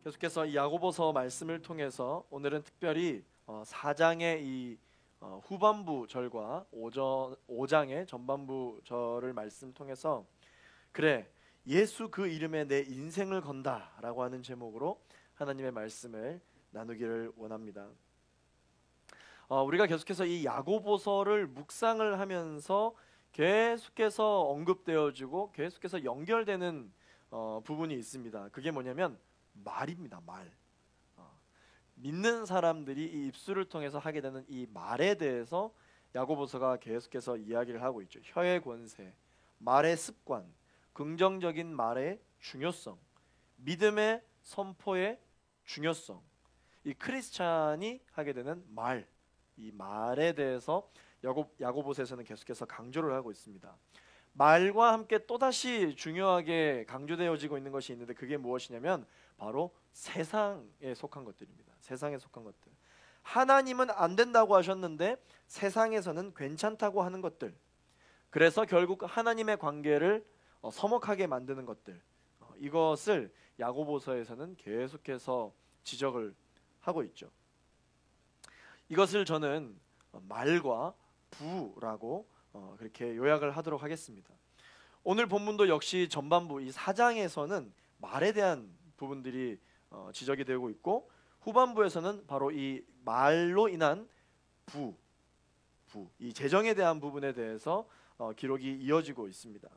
계속해서 이 야고보서 말씀을 통해서 오늘은 특별히 4장의 이 후반부 절과 5장의 전반부 절을 말씀 통해서 그래 예수 그 이름에 내 인생을 건다 라고 하는 제목으로 하나님의 말씀을 나누기를 원합니다. 우리가 계속해서 이 야고보서를 묵상을 하면서 계속해서 언급되어지고 계속해서 연결되는 부분이 있습니다. 그게 뭐냐면 말입니다. 말. 믿는 사람들이 이 입술을 통해서 하게 되는 이 말에 대해서 야고보서가 계속해서 이야기를 하고 있죠. 혀의 권세, 말의 습관, 긍정적인 말의 중요성, 믿음의 선포의 중요성, 이 크리스찬이 하게 되는 말, 이 말에 대해서 야고보서에서는 계속해서 강조를 하고 있습니다. 말과 함께 또다시 중요하게 강조되어지고 있는 것이 있는데 그게 무엇이냐면 바로 세상에 속한 것들입니다. 세상에 속한 것들. 하나님은 안 된다고 하셨는데 세상에서는 괜찮다고 하는 것들. 그래서 결국 하나님의 관계를 서먹하게 만드는 것들. 이것을 야고보서에서는 계속해서 지적을 하고 있죠. 이것을 저는 말과 부라고 그렇게 요약을 하도록 하겠습니다. 오늘 본문도 역시 전반부 이 4장에서는 말에 대한 부분들이 지적이 되고 있고 후반부에서는 바로 이 말로 인한 이 재정에 대한 부분에 대해서 기록이 이어지고 있습니다.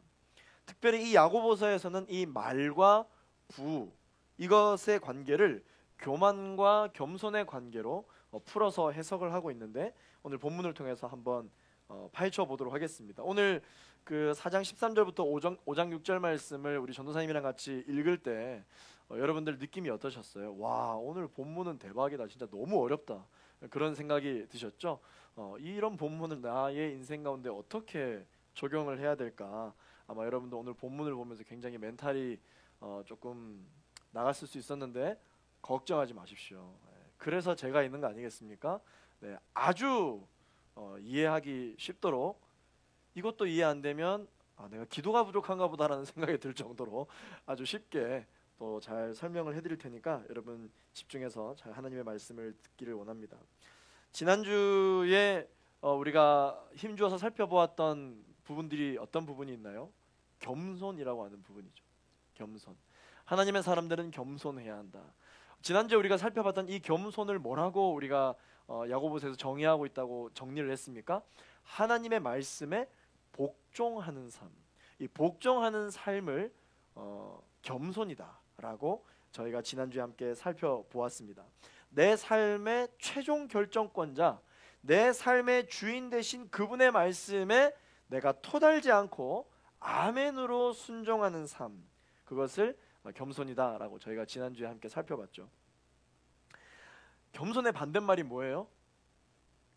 특별히 이 야고보서에서는 이 말과 부 이것의 관계를 교만과 겸손의 관계로 풀어서 해석을 하고 있는데 오늘 본문을 통해서 한번 파헤쳐 보도록 하겠습니다. 오늘 그 4장 13절부터 5장 6절 말씀을 우리 전도사님이랑 같이 읽을 때 여러분들 느낌이 어떠셨어요? 와, 오늘 본문은 대박이다. 진짜 너무 어렵다. 그런 생각이 드셨죠? 이런 본문을 나의 인생 가운데 어떻게 적용을 해야 될까? 아마 여러분도 오늘 본문을 보면서 굉장히 멘탈이 조금 나갔을 수 있었는데 걱정하지 마십시오. 그래서 제가 있는 거 아니겠습니까? 네, 아주 이해하기 쉽도록 이것도 이해 안 되면 내가 기도가 부족한가 보다라는 생각이 들 정도로 아주 쉽게 또 잘 설명을 해드릴 테니까 여러분 집중해서 잘 하나님의 말씀을 듣기를 원합니다. 지난주에 우리가 힘주어서 살펴보았던 부분들이 어떤 부분이 있나요? 겸손이라고 하는 부분이죠. 겸손. 하나님의 사람들은 겸손해야 한다. 지난주에 우리가 살펴봤던 이 겸손을 뭐라고 우리가 야고보서에서 정의하고 있다고 정리를 했습니까? 하나님의 말씀에 복종하는 삶. 이 복종하는 삶을 겸손이다라고 저희가 지난주에 함께 살펴보았습니다. 내 삶의 최종 결정권자, 내 삶의 주인 되신 그분의 말씀에 내가 토달지 않고 아멘으로 순종하는 삶, 그것을 겸손이다라고 저희가 지난주에 함께 살펴봤죠. 겸손의 반대말이 뭐예요?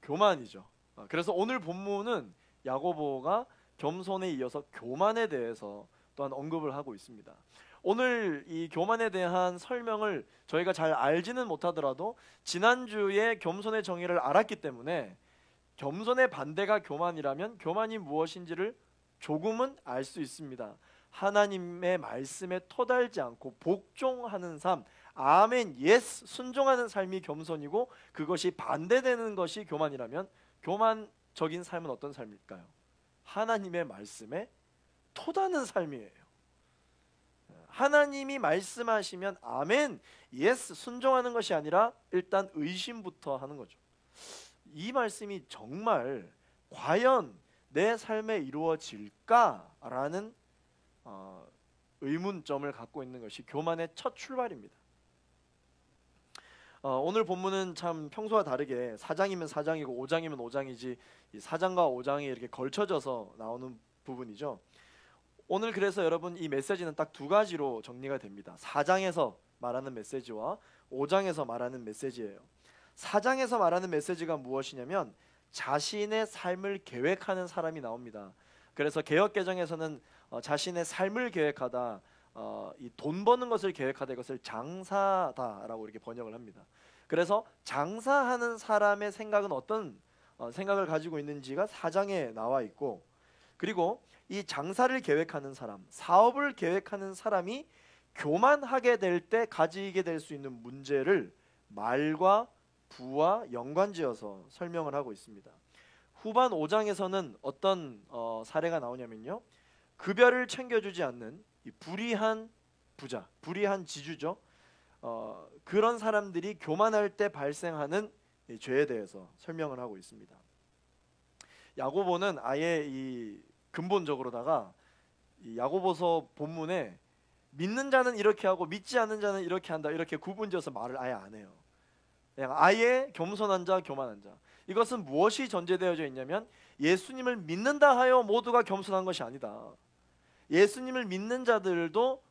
교만이죠. 그래서 오늘 본문은 야고보가 겸손에 이어서 교만에 대해서 또한 언급을 하고 있습니다. 오늘 이 교만에 대한 설명을 저희가 잘 알지는 못하더라도 지난주에 겸손의 정의를 알았기 때문에 겸손의 반대가 교만이라면 교만이 무엇인지를 조금은 알 수 있습니다. 하나님의 말씀에 토달지 않고 복종하는 삶, 아멘, 예스, 순종하는 삶이 겸손이고 그것이 반대되는 것이 교만이라면 교만적인 삶은 어떤 삶일까요? 하나님의 말씀에 토다는 삶이에요. 하나님이 말씀하시면 아멘, 예스, 순종하는 것이 아니라 일단 의심부터 하는 거죠. 이 말씀이 정말 과연 내 삶에 이루어질까라는 의문점을 갖고 있는 것이 교만의 첫 출발입니다. 오늘 본문은 참 평소와 다르게 4장이면 4장이고 5장이면 5장이지 이 4장과 5장이 이렇게 걸쳐져서 나오는 부분이죠. 오늘 그래서 여러분 이 메시지는 딱 두 가지로 정리가 됩니다. 4장에서 말하는 메시지와 5장에서 말하는 메시지예요. 4장에서 말하는 메시지가 무엇이냐면 자신의 삶을 계획하는 사람이 나옵니다. 그래서 개역개정에서는 자신의 삶을 계획하다, 이 돈 버는 것을 계획하다, 이것을 장사다라고 이렇게 번역을 합니다. 그래서 장사하는 사람의 생각은 어떤 생각을 가지고 있는지가 4장에 나와 있고, 그리고 이 장사를 계획하는 사람, 사업을 계획하는 사람이 교만하게 될 때 가지게 될 수 있는 문제를 말과 부와 연관지어서 설명을 하고 있습니다. 후반 5장에서는 어떤 사례가 나오냐면요, 급여를 챙겨주지 않는 이 불의한 부자, 불의한 지주죠. 그런 사람들이 교만할 때 발생하는 이 죄에 대해서 설명을 하고 있습니다. 야고보는 아예 이 근본적으로다가 이 야고보서 본문에 믿는 자는 이렇게 하고 믿지 않는 자는 이렇게 한다, 이렇게 구분지어서 말을 아예 안 해요. 그냥 아예 겸손한 자, 교만한 자. 이것은 무엇이 전제되어져 있냐면 예수님을 믿는다 하여 모두가 겸손한 것이 아니다. 예수님을 믿는 자들도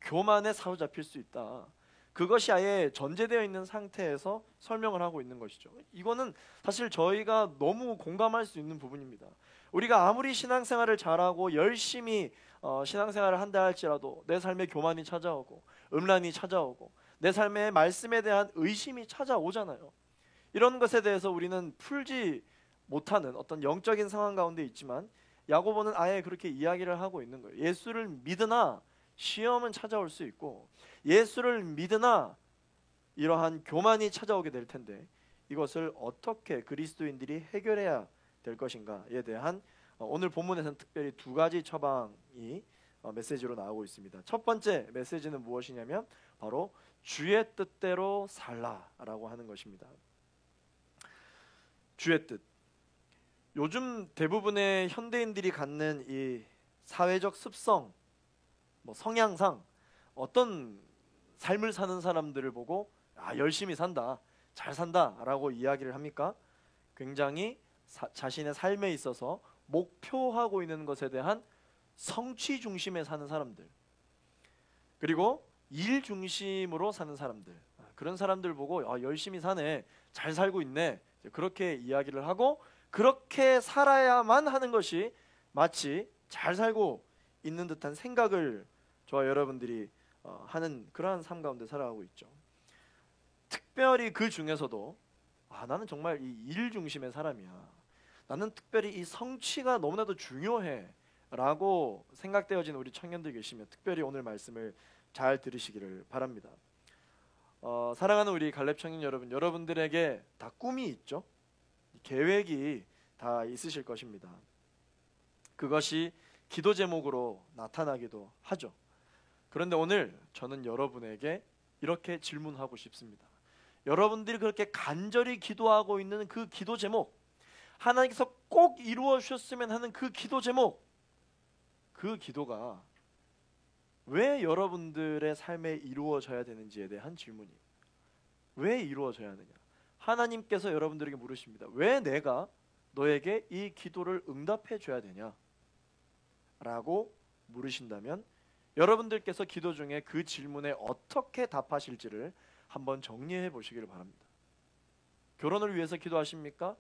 교만에 사로잡힐 수 있다. 그것이 아예 전제되어 있는 상태에서 설명을 하고 있는 것이죠. 이거는 사실 저희가 너무 공감할 수 있는 부분입니다. 우리가 아무리 신앙생활을 잘하고 열심히 신앙생활을 한다 할지라도 내 삶에 교만이 찾아오고 음란이 찾아오고 내 삶에 말씀에 대한 의심이 찾아오잖아요. 이런 것에 대해서 우리는 풀지 못하는 어떤 영적인 상황 가운데 있지만 야고보는 아예 그렇게 이야기를 하고 있는 거예요. 예수를 믿으나 시험은 찾아올 수 있고 예수를 믿으나 이러한 교만이 찾아오게 될 텐데 이것을 어떻게 그리스도인들이 해결해야 될 것인가에 대한 오늘 본문에서는 특별히 두 가지 처방이 메시지로 나오고 있습니다. 첫 번째 메시지는 무엇이냐면 바로 주의 뜻대로 살라라고 하는 것입니다. 주의 뜻. 요즘 대부분의 현대인들이 갖는 이 사회적 습성, 성향상 어떤 삶을 사는 사람들을 보고 열심히 산다, 잘 산다라고 이야기를 합니까? 굉장히 자신의 삶에 있어서 목표하고 있는 것에 대한 성취 중심에 사는 사람들, 그리고 일 중심으로 사는 사람들, 그런 사람들 보고 열심히 사네, 잘 살고 있네, 그렇게 이야기를 하고 그렇게 살아야만 하는 것이 마치 잘 살고 있는 듯한 생각을 저와 여러분들이 하는 그러한 삶 가운데 살아가고 있죠. 특별히 그 중에서도 나는 정말 이 일 중심의 사람이야, 나는 특별히 이 성취가 너무나도 중요해 라고 생각되어진 우리 청년들 계시면 특별히 오늘 말씀을 잘 들으시기를 바랍니다. 사랑하는 우리 갈렙 청년 여러분, 여러분들에게 다 꿈이 있죠. 계획이 다 있으실 것입니다. 그것이 기도 제목으로 나타나기도 하죠. 그런데 오늘 저는 여러분에게 이렇게 질문하고 싶습니다. 여러분들이 그렇게 간절히 기도하고 있는 그 기도 제목, 하나님께서 꼭 이루어 주셨으면 하는 그 기도 제목, 그 기도가 왜 여러분들의 삶에 이루어져야 되는지에 대한 질문이에요. 왜 이루어져야 하느냐? 하나님께서 여러분들에게 물으십니다. 왜 내가 너에게 이 기도를 응답해 줘야 되냐? 라고 물으신다면 여러분들께서 기도 중에 그 질문에 어떻게 답하실지를 한번 정리해 보시기를 바랍니다. 결혼을 위해서 기도하십니까?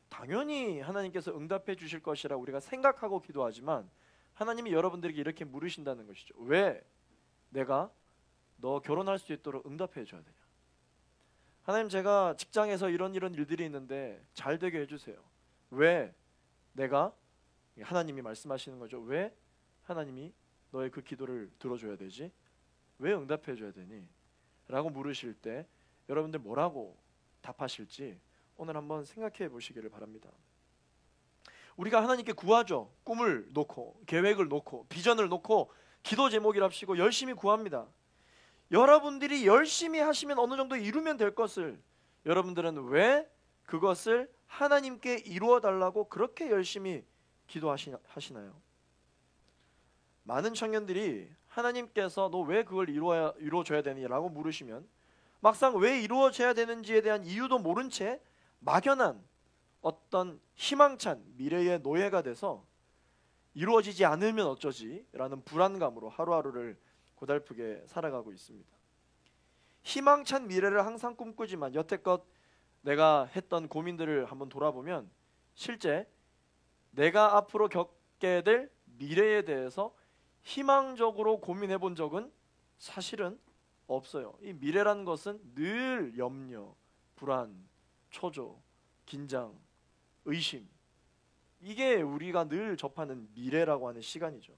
당연히 하나님께서 응답해 주실 것이라 우리가 생각하고 기도하지만 하나님이 여러분들에게 이렇게 물으신다는 것이죠. 왜 내가 너 결혼할 수 있도록 응답해 줘야 되냐? 하나님, 제가 직장에서 이런 일들이 있는데 잘 되게 해주세요. 왜 내가, 하나님이 말씀하시는 거죠. 왜 하나님이 너의 그 기도를 들어줘야 되지? 왜 응답해 줘야 되니? 라고 물으실 때 여러분들 뭐라고 답하실지 오늘 한번 생각해 보시기를 바랍니다. 우리가 하나님께 구하죠. 꿈을 놓고, 계획을 놓고, 비전을 놓고 기도 제목이랍시고 열심히 구합니다. 여러분들이 열심히 하시면 어느 정도 이루면 될 것을 여러분들은 왜 그것을 하나님께 이루어 달라고 그렇게 열심히 기도하시나요? 많은 청년들이 하나님께서 너 왜 그걸 이루어줘야 되니? 라고 물으시면 막상 왜 이루어져야 되는지에 대한 이유도 모른 채 막연한 어떤 희망찬 미래의 노예가 돼서 이루어지지 않으면 어쩌지? 라는 불안감으로 하루하루를 고달프게 살아가고 있습니다. 희망찬 미래를 항상 꿈꾸지만 여태껏 내가 했던 고민들을 한번 돌아보면 실제 내가 앞으로 겪게 될 미래에 대해서 희망적으로 고민해 본 적은 사실은 없어요. 이 미래라는 것은 늘 염려, 불안, 초조, 긴장, 의심, 이게 우리가 늘 접하는 미래라고 하는 시간이죠.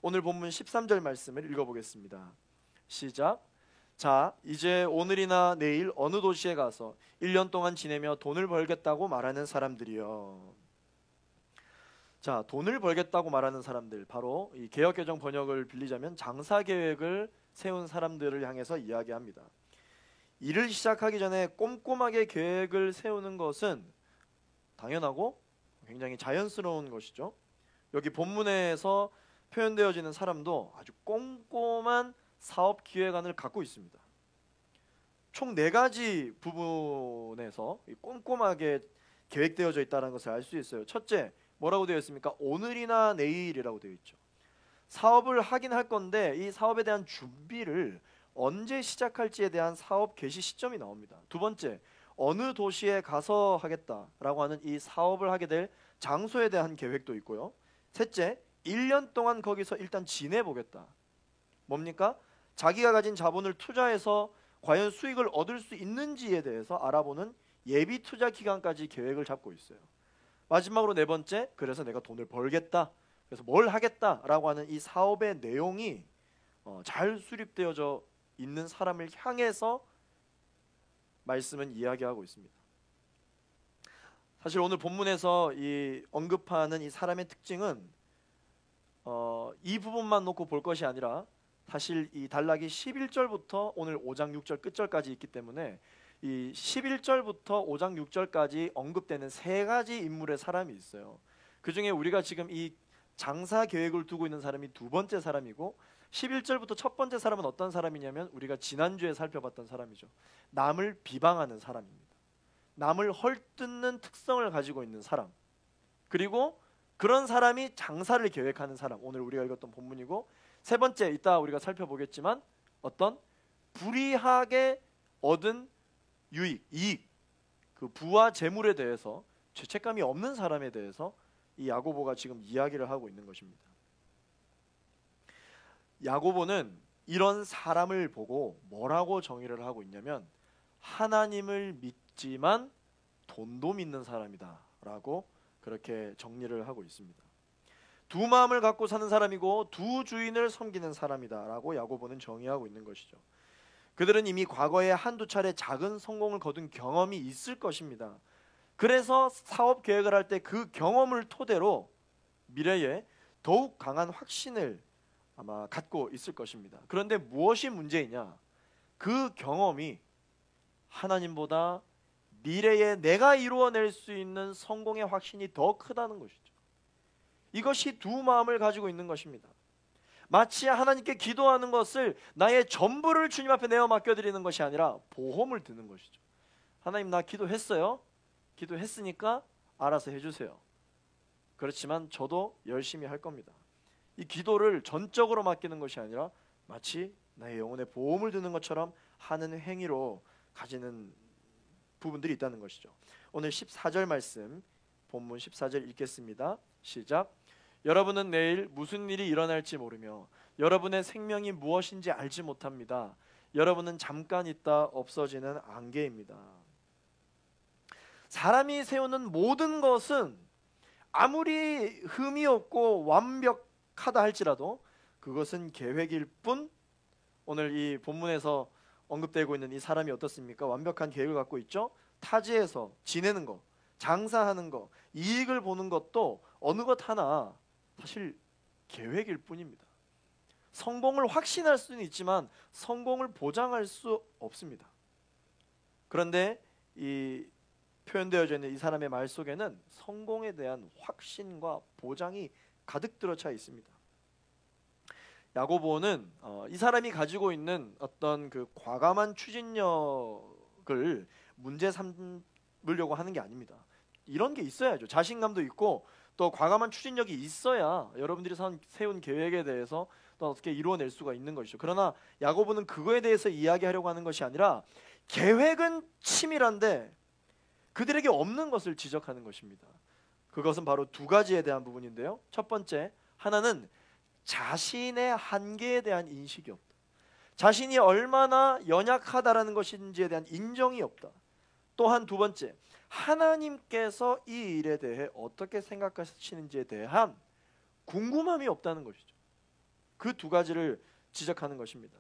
오늘 본문 13절 말씀을 읽어보겠습니다. 시작. 자, 이제 오늘이나 내일 어느 도시에 가서 1년 동안 지내며 돈을 벌겠다고 말하는 사람들이여. 자, 돈을 벌겠다고 말하는 사람들, 바로 이 개역개정 번역을 빌리자면 장사 계획을 세운 사람들을 향해서 이야기합니다. 일을 시작하기 전에 꼼꼼하게 계획을 세우는 것은 당연하고 굉장히 자연스러운 것이죠. 여기 본문에서 표현되어지는 사람도 아주 꼼꼼한 사업 기획안을 갖고 있습니다. 총 4가지 부분에서 꼼꼼하게 계획되어져 있다는 것을 알 수 있어요. 첫째, 뭐라고 되어 있습니까? 오늘이나 내일이라고 되어 있죠. 사업을 하긴 할 건데 이 사업에 대한 준비를 언제 시작할지에 대한 사업 개시 시점이 나옵니다. 두 번째, 어느 도시에 가서 하겠다라고 하는 이 사업을 하게 될 장소에 대한 계획도 있고요. 셋째, 1년 동안 거기서 일단 지내보겠다. 뭡니까? 자기가 가진 자본을 투자해서 과연 수익을 얻을 수 있는지에 대해서 알아보는 예비 투자 기간까지 계획을 잡고 있어요. 마지막으로 4번째, 그래서 내가 돈을 벌겠다, 그래서 뭘 하겠다라고 하는 이 사업의 내용이 잘 수립되어져 있는 사람을 향해서 말씀은 이야기하고 있습니다. 사실 오늘 본문에서 이 언급하는 이 사람의 특징은 이 부분만 놓고 볼 것이 아니라 사실 이 단락이 11절부터 오늘 5장 6절 끝절까지 있기 때문에 이 11절부터 5장 6절까지 언급되는 3가지 인물의 사람이 있어요. 그 중에 우리가 지금 이 장사 계획을 두고 있는 사람이 2번째 사람이고, 11절부터 첫 번째 사람은 어떤 사람이냐면 우리가 지난주에 살펴봤던 사람이죠. 남을 비방하는 사람입니다. 남을 헐뜯는 특성을 가지고 있는 사람, 그리고 그런 사람이 장사를 계획하는 사람, 오늘 우리가 읽었던 본문이고, 3번째, 이따 우리가 살펴보겠지만 어떤 불이하게 얻은 유익, 이익, 그 부와 재물에 대해서 죄책감이 없는 사람에 대해서 이 야고보가 지금 이야기를 하고 있는 것입니다. 야고보는 이런 사람을 보고 뭐라고 정의를 하고 있냐면 하나님을 믿지만 돈도 믿는 사람이다 라고 그렇게 정리를 하고 있습니다. 두 마음을 갖고 사는 사람이고 두 주인을 섬기는 사람이다 라고 야고보는 정의하고 있는 것이죠. 그들은 이미 과거에 한두 차례 작은 성공을 거둔 경험이 있을 것입니다. 그래서 사업 계획을 할 때 그 경험을 토대로 미래에 더욱 강한 확신을 아마 갖고 있을 것입니다. 그런데 무엇이 문제이냐? 그 경험이 하나님보다 미래에 내가 이루어낼 수 있는 성공의 확신이 더 크다는 것이죠. 이것이 두 마음을 가지고 있는 것입니다. 마치 하나님께 기도하는 것을 나의 전부를 주님 앞에 내어 맡겨드리는 것이 아니라 보험을 드는 것이죠. 하나님, 나 기도했어요. 기도했으니까 알아서 해주세요. 그렇지만 저도 열심히 할 겁니다. 이 기도를 전적으로 맡기는 것이 아니라 마치 나의 영혼의 보험을 드는 것처럼 하는 행위로 가지는 부분들이 있다는 것이죠. 오늘 14절 말씀, 본문 14절 읽겠습니다. 시작. 여러분은 내일 무슨 일이 일어날지 모르며 여러분의 생명이 무엇인지 알지 못합니다. 여러분은 잠깐 있다 없어지는 안개입니다. 사람이 세우는 모든 것은 아무리 흠이 없고 완벽하다 할지라도 그것은 계획일 뿐, 오늘 이 본문에서 언급되고 있는 이 사람이 어떻습니까? 완벽한 계획을 갖고 있죠. 타지에서 지내는 것, 장사하는 것, 이익을 보는 것도 어느 것 하나 사실 계획일 뿐입니다. 성공을 확신할 수는 있지만 성공을 보장할 수 없습니다. 그런데 이 표현되어져 있는 이 사람의 말 속에는 성공에 대한 확신과 보장이 가득 들어차 있습니다. 야고보는 이 사람이 가지고 있는 어떤 그 과감한 추진력을 문제 삼으려고 하는 게 아닙니다. 이런 게 있어야죠. 자신감도 있고 또 과감한 추진력이 있어야 여러분들이 세운 계획에 대해서 또 어떻게 이루어낼 수가 있는 것이죠. 그러나 야고보는 그거에 대해서 이야기하려고 하는 것이 아니라 계획은 치밀한데 그들에게 없는 것을 지적하는 것입니다. 그것은 바로 2가지에 대한 부분인데요. 첫 번째, 하나는 자신의 한계에 대한 인식이 없다. 자신이 얼마나 연약하다라는 것인지에 대한 인정이 없다. 또한 2번째, 하나님께서 이 일에 대해 어떻게 생각하시는지에 대한 궁금함이 없다는 것이죠. 그 두 가지를 지적하는 것입니다.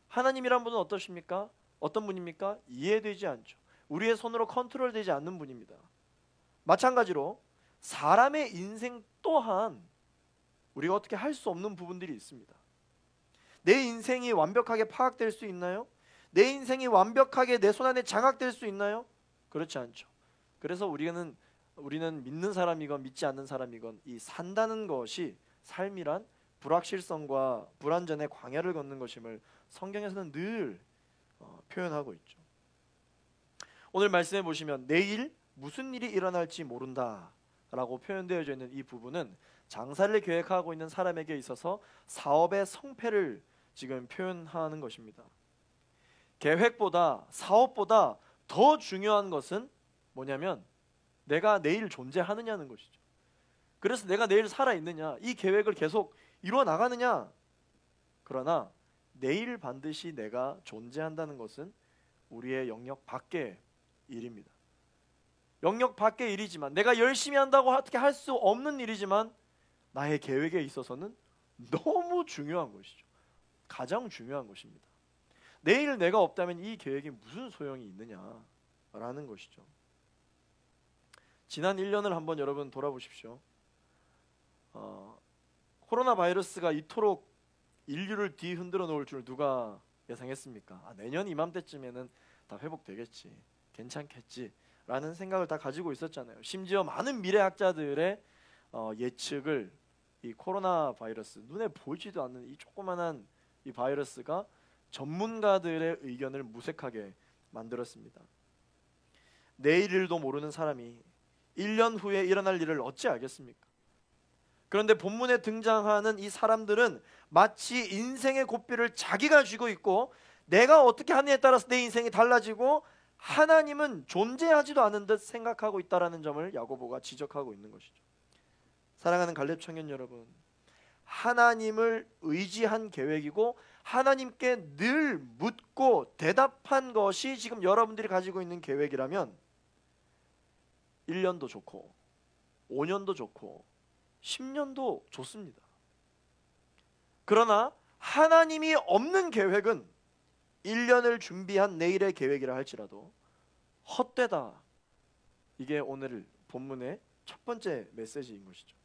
하나님이란 분은 어떠십니까? 어떤 분입니까? 이해되지 않죠. 우리의 손으로 컨트롤되지 않는 분입니다. 마찬가지로 사람의 인생 또한 우리가 어떻게 할 수 없는 부분들이 있습니다. 내 인생이 완벽하게 파악될 수 있나요? 내 인생이 완벽하게 내 손 안에 장악될 수 있나요? 그렇지 않죠. 그래서 우리는 믿는 사람이건 믿지 않는 사람이건 이 산다는 것이 삶이란 불확실성과 불안전의 광야를 걷는 것임을 성경에서는 늘 표현하고 있죠. 오늘 말씀해 보시면 내일 무슨 일이 일어날지 모른다 라고 표현되어져 있는 이 부분은 장사를 계획하고 있는 사람에게 있어서 사업의 성패를 지금 표현하는 것입니다. 계획보다 사업보다 더 중요한 것은 뭐냐면 내가 내일 존재하느냐는 것이죠. 그래서 내가 내일 살아있느냐, 이 계획을 계속 이루어 나가느냐. 그러나 내일 반드시 내가 존재한다는 것은 우리의 영역 밖의 일입니다. 영역 밖의 일이지만, 내가 열심히 한다고 어떻게 할 수 없는 일이지만 나의 계획에 있어서는 너무 중요한 것이죠. 가장 중요한 것입니다. 내일 내가 없다면 이 계획이 무슨 소용이 있느냐라는 것이죠. 지난 1년을 한번 여러분 돌아보십시오. 코로나 바이러스가 이토록 인류를 뒤흔들어 놓을 줄 누가 예상했습니까? 내년 이맘때쯤에는 다 회복되겠지, 괜찮겠지 라는 생각을 다 가지고 있었잖아요. 심지어 많은 미래학자들의 예측을 이 코로나 바이러스, 눈에 보이지도 않는 이 조그만한 이 바이러스가 전문가들의 의견을 무색하게 만들었습니다. 내일 일도 모르는 사람이 1년 후에 일어날 일을 어찌 알겠습니까? 그런데 본문에 등장하는 이 사람들은 마치 인생의 고삐를 자기가 쥐고 있고 내가 어떻게 하느냐에 따라서 내 인생이 달라지고 하나님은 존재하지도 않은 듯 생각하고 있다는 점을 야고보가 지적하고 있는 것이죠. 사랑하는 갈렙 청년 여러분, 하나님을 의지한 계획이고 하나님께 늘 묻고 대답한 것이 지금 여러분들이 가지고 있는 계획이라면 1년도 좋고 5년도 좋고 10년도 좋습니다. 그러나 하나님이 없는 계획은 1년을 준비한 내일의 계획이라 할지라도 헛되다. 이게 오늘 본문의 첫 번째 메시지인 것이죠.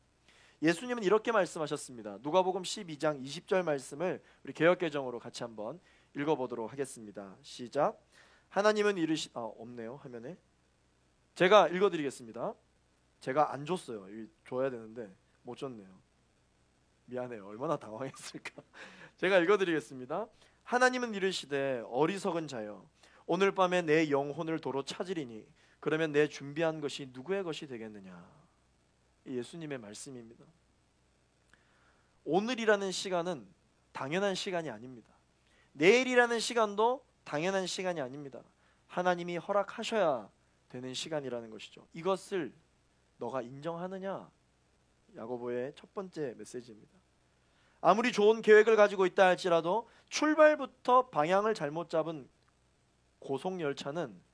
예수님은 이렇게 말씀하셨습니다. 누가복음 12장 20절 말씀을 우리 개역개정으로 같이 한번 읽어보도록 하겠습니다. 시작. 하나님은 없네요 화면에. 제가 읽어드리겠습니다. 제가 안 줬어요. 줘야 되는데 못 줬네요. 미안해요. 얼마나 당황했을까. 제가 읽어드리겠습니다. 하나님은 이르시되 어리석은 자여, 오늘 밤에 내 영혼을 도로 찾으리니 그러면 내 준비한 것이 누구의 것이 되겠느냐. 예수님의 말씀입니다. 오늘이라는 시간은 당연한 시간이 아닙니다. 내일이라는 시간도 당연한 시간이 아닙니다. 하나님이 허락하셔야 되는 시간이라는 것이죠. 이것을 너가 인정하느냐? 야고보의 첫 번째 메시지입니다. 아무리 좋은 계획을 가지고 있다 할지라도 출발부터 방향을 잘못 잡은 고속열차는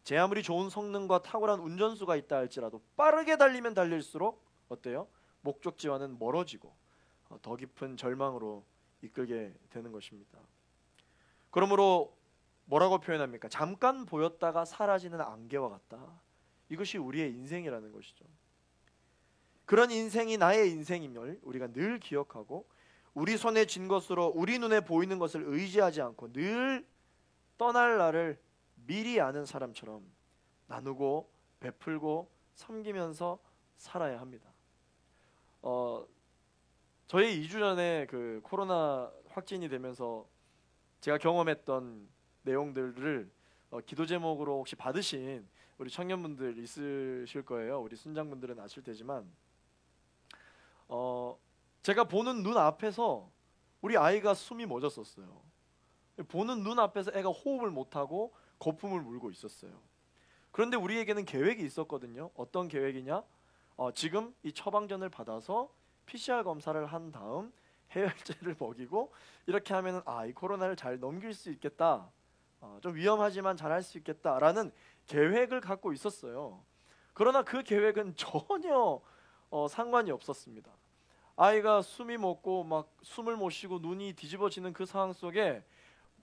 제 아무리 좋은 성능과 탁월한 운전수가 있다 할지라도 빠르게 달리면 달릴수록 어때요? 목적지와는 멀어지고 더 깊은 절망으로 이끌게 되는 것입니다. 그러므로 뭐라고 표현합니까? 잠깐 보였다가 사라지는 안개와 같다. 이것이 우리의 인생이라는 것이죠. 그런 인생이 나의 인생임을 우리가 늘 기억하고 우리 손에 쥔 것으로 우리 눈에 보이는 것을 의지하지 않고 늘 떠날 날을 미리 아는 사람처럼 나누고 베풀고 섬기면서 살아야 합니다. 저희 2주 전에 그 코로나 확진이 되면서 제가 경험했던 내용들을 기도 제목으로 혹시 받으신 우리 청년분들 있으실 거예요. 우리 순장분들은 아실 테지만 제가 보는 눈 앞에서 우리 아이가 숨이 멎었었어요. 보는 눈 앞에서 애가 호흡을 못하고 거품을 물고 있었어요. 그런데 우리에게는 계획이 있었거든요. 어떤 계획이냐? 지금 이 처방전을 받아서 PCR 검사를 한 다음 해열제를 먹이고 이렇게 하면은 이 코로나를 잘 넘길 수 있겠다. 좀 위험하지만 잘 할 수 있겠다라는 계획을 갖고 있었어요. 그러나 그 계획은 전혀 상관이 없었습니다. 아이가 숨이 멎고 막 숨을 못 쉬고 눈이 뒤집어지는 그 상황 속에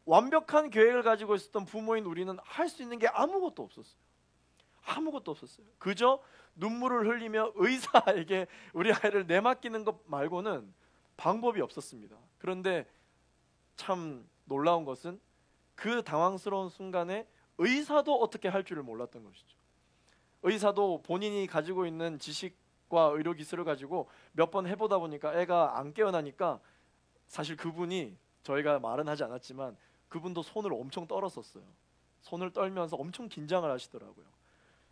완벽한 계획을 가지고 있었던 부모인 우리는 할 수 있는 게 아무것도 없었어요. 아무것도 없었어요. 그저 눈물을 흘리며 의사에게 우리 아이를 내맡기는 것 말고는 방법이 없었습니다. 그런데 참 놀라운 것은 그 당황스러운 순간에 의사도 어떻게 할 줄을 몰랐던 것이죠. 의사도 본인이 가지고 있는 지식과 의료 기술을 가지고 몇 번 해보다 보니까 애가 안 깨어나니까 사실 그분이 저희가 말은 하지 않았지만 그분도 손을 엄청 떨었었어요. 손을 떨면서 엄청 긴장을 하시더라고요.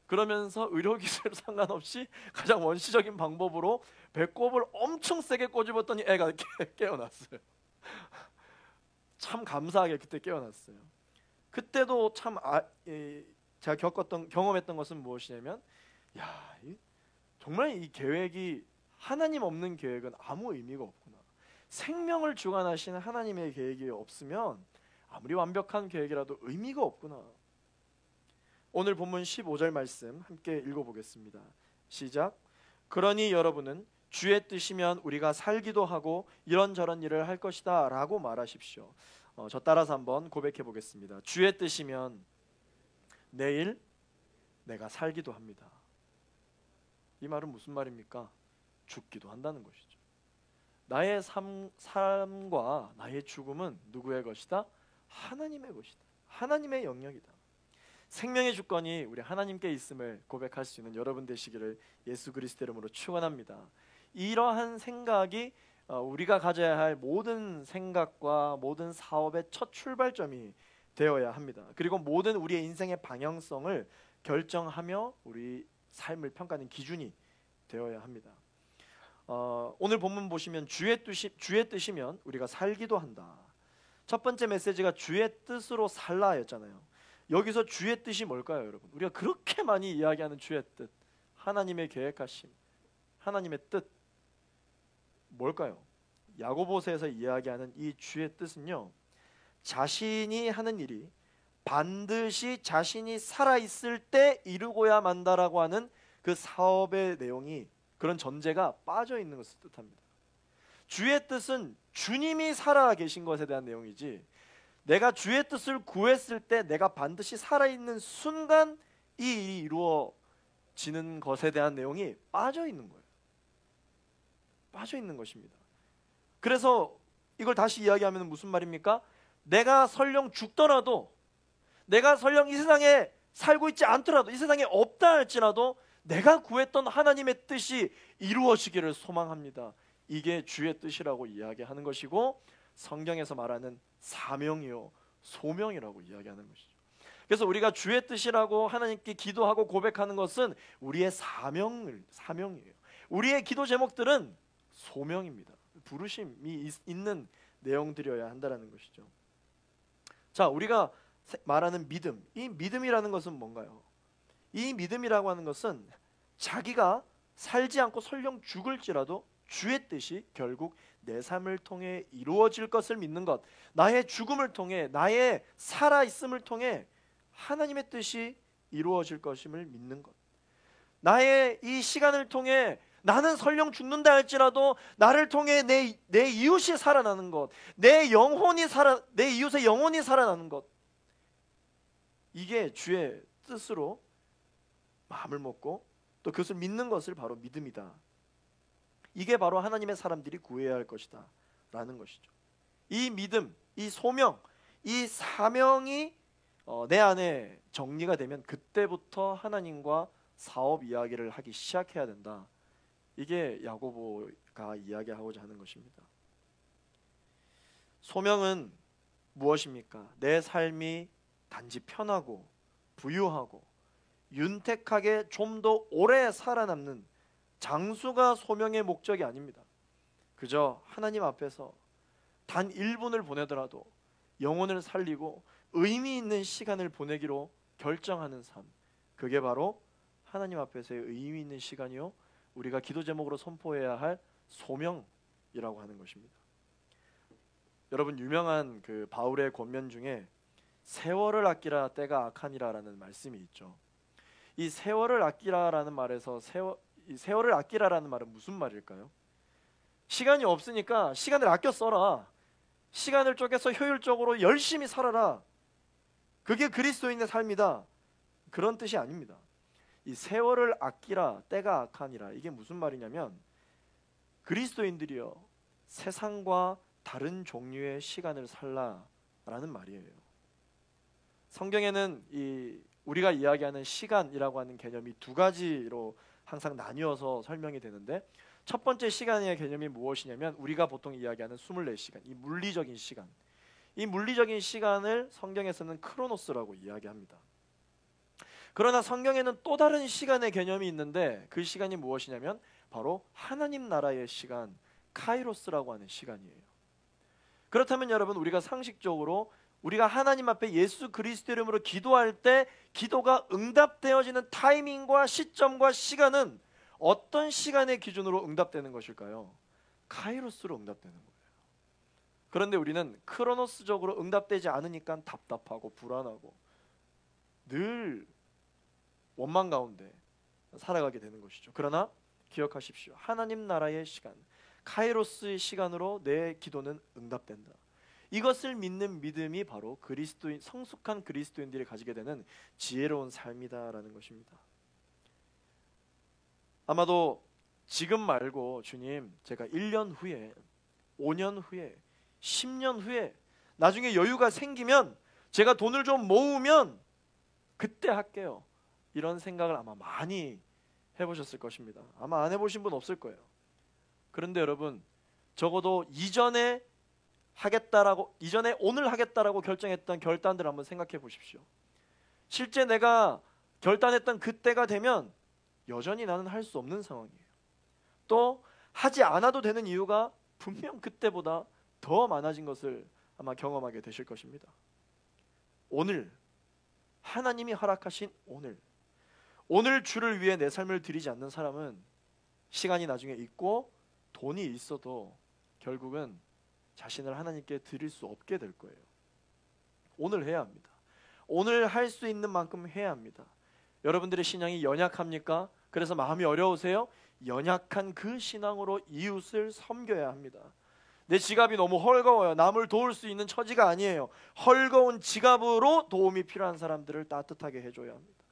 그러면서 의료기술 상관없이 가장 원시적인 방법으로 배꼽을 엄청 세게 꼬집었더니 애가 깨어났어요. 참 감사하게 그때 깨어났어요. 그때도 참 제가 경험했던 것은 무엇이냐면, 정말 이 계획이 하나님 없는 계획은 아무 의미가 없구나. 생명을 주관하시는 하나님의 계획이 없으면 아무리 완벽한 계획이라도 의미가 없구나. 오늘 본문 15절 말씀 함께 읽어보겠습니다. 시작. 그러니 여러분은 주의 뜻이면 우리가 살기도 하고 이런저런 일을 할 것이다 라고 말하십시오. 저 따라서 한번 고백해 보겠습니다. 주의 뜻이면 내일 내가 살기도 합니다. 이 말은 무슨 말입니까? 죽기도 한다는 것이죠. 나의 삶과 나의 죽음은 누구의 것이다? 하나님의 것이다. 하나님의 영역이다. 생명의 주권이 우리 하나님께 있음을 고백할 수 있는 여러분 되시기를 예수 그리스도 이름으로 축원합니다. 이러한 생각이 우리가 가져야 할 모든 생각과 모든 사업의 첫 출발점이 되어야 합니다. 그리고 모든 우리의 인생의 방향성을 결정하며 우리 삶을 평가하는 기준이 되어야 합니다. 오늘 본문 보시면 주의 뜻이면 우리가 살기도 한다. 첫 번째 메시지가 주의 뜻으로 살라였잖아요. 여기서 주의 뜻이 뭘까요, 여러분? 우리가 그렇게 많이 이야기하는 주의 뜻, 하나님의 계획하심, 하나님의 뜻 뭘까요? 야고보서에서 이야기하는 이 주의 뜻은요, 자신이 하는 일이 반드시 자신이 살아있을 때 이루고야 만다라고 하는 그 사업의 내용이, 그런 전제가 빠져 있는 것을 뜻합니다. 주의 뜻은 주님이 살아 계신 것에 대한 내용이지, 내가 주의 뜻을 구했을 때 내가 반드시 살아있는 순간 이 일이 이루어지는 것에 대한 내용이 빠져 있는 거예요. 빠져 있는 것입니다. 그래서 이걸 다시 이야기하면 무슨 말입니까? 내가 설령 죽더라도, 내가 설령 이 세상에 살고 있지 않더라도, 이 세상에 없다 할지라도 내가 구했던 하나님의 뜻이 이루어지기를 소망합니다. 이게 주의 뜻이라고 이야기하는 것이고, 성경에서 말하는 사명이요 소명이라고 이야기하는 것이죠. 그래서 우리가 주의 뜻이라고 하나님께 기도하고 고백하는 것은 우리의 사명이에요. 우리의 기도 제목들은 소명입니다. 부르심이 있는 내용들이어야 한다는 것이죠. 자, 우리가 말하는 믿음, 이 믿음이라는 것은 뭔가요? 이 믿음이라고 하는 것은 자기가 살지 않고 설령 죽을지라도 주의 뜻이 결국 내 삶을 통해 이루어질 것을 믿는 것, 나의 죽음을 통해, 나의 살아있음을 통해 하나님의 뜻이 이루어질 것임을 믿는 것, 나의 이 시간을 통해 나는 설령 죽는다 할지라도 나를 통해 내 이웃이 살아나는 것, 내 이웃의 영혼이 살아나는 것, 이게 주의 뜻으로 마음을 먹고 또 그것을 믿는 것을 바로 믿음이다. 이게 바로 하나님의 사람들이 구해야 할 것이다 라는 것이죠. 이 믿음, 이 소명, 이 사명이 내 안에 정리가 되면 그때부터 하나님과 사업 이야기를 하기 시작해야 된다. 이게 야고보가 이야기하고자 하는 것입니다. 소명은 무엇입니까? 내 삶이 단지 편하고 부유하고 윤택하게 좀 더 오래 살아남는 장수가 소명의 목적이 아닙니다. 그저 하나님 앞에서 단 1분을 보내더라도 영혼을 살리고 의미 있는 시간을 보내기로 결정하는 삶, 그게 바로 하나님 앞에서의 의미 있는 시간이요, 우리가 기도 제목으로 선포해야 할 소명이라고 하는 것입니다. 여러분, 유명한 그 바울의 권면 중에 세월을 아끼라 때가 악하니라라는 말씀이 있죠. 이 세월을 아끼라라는 말에서 세월을 아끼라라는 말은 무슨 말일까요? 시간이 없으니까 시간을 아껴 써라. 시간을 쪼개서 효율적으로 열심히 살아라. 그게 그리스도인의 삶이다. 그런 뜻이 아닙니다. 이 세월을 아끼라 때가 악하니라, 이게 무슨 말이냐면 그리스도인들이요, 세상과 다른 종류의 시간을 살라라는 말이에요. 성경에는 우리가 이야기하는 시간이라고 하는 개념이 두 가지로 항상 나뉘어서 설명이 되는데, 첫 번째 시간의 개념이 무엇이냐면 우리가 보통 이야기하는 24시간, 이 물리적인 시간. 이 물리적인 시간을 성경에서는 크로노스라고 이야기합니다. 그러나 성경에는 또 다른 시간의 개념이 있는데, 그 시간이 무엇이냐면 바로 하나님 나라의 시간, 카이로스라고 하는 시간이에요. 그렇다면 여러분, 우리가 상식적으로 우리가 하나님 앞에 예수 그리스도 이름으로 기도할 때 기도가 응답되어지는 타이밍과 시점과 시간은 어떤 시간의 기준으로 응답되는 것일까요? 카이로스로 응답되는 거예요. 그런데 우리는 크로노스적으로 응답되지 않으니까 답답하고 불안하고 늘 원망 가운데 살아가게 되는 것이죠. 그러나 기억하십시오. 하나님 나라의 시간, 카이로스의 시간으로 내 기도는 응답된다. 이것을 믿는 믿음이 바로 그리스도인, 성숙한 그리스도인들이 가지게 되는 지혜로운 삶이다라는 것입니다. 아마도 지금 말고 주님, 제가 1년 후에, 5년 후에, 10년 후에 나중에 여유가 생기면, 제가 돈을 좀 모으면 그때 할게요, 이런 생각을 아마 많이 해보셨을 것입니다. 아마 안 해보신 분 없을 거예요. 그런데 여러분, 적어도 이전에 오늘 하겠다라고 결정했던 결단들 한번 생각해 보십시오. 실제 내가 결단했던 그때가 되면 여전히 나는 할 수 없는 상황이에요. 또 하지 않아도 되는 이유가 분명 그때보다 더 많아진 것을 아마 경험하게 되실 것입니다. 오늘, 하나님이 허락하신 오늘 주를 위해 내 삶을 드리지 않는 사람은 시간이 나중에 있고 돈이 있어도 결국은 자신을 하나님께 드릴 수 없게 될 거예요. 오늘 해야 합니다. 오늘 할 수 있는 만큼 해야 합니다. 여러분들의 신앙이 연약합니까? 그래서 마음이 어려우세요? 연약한 그 신앙으로 이웃을 섬겨야 합니다. 내 지갑이 너무 헐거워요. 남을 도울 수 있는 처지가 아니에요. 헐거운 지갑으로 도움이 필요한 사람들을 따뜻하게 해줘야 합니다.